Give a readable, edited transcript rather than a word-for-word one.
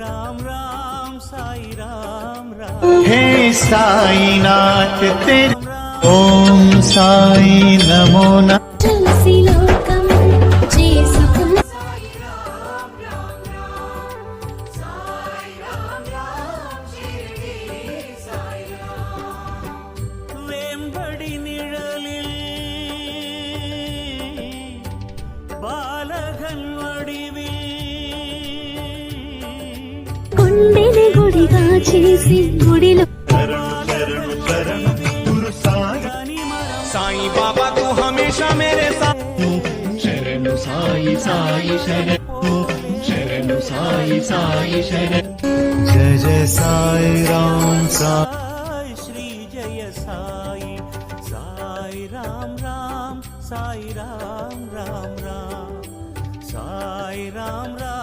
राम राम साई राम हे साईनाथ तेरे ओम साई नमो नमः तुलसी लोकम చేసుకున్న वेंबडी निळलिल బాలగన్వడివి కొండని గుడిగా చేసి గుడిలో साईं बाबा तू हमेशा मेरे साथ शरण साई साई शरण शरण साई साई शरण जय जय साई राम साई श्री जय साई साई राम राम साई राम राम राम साई राम राम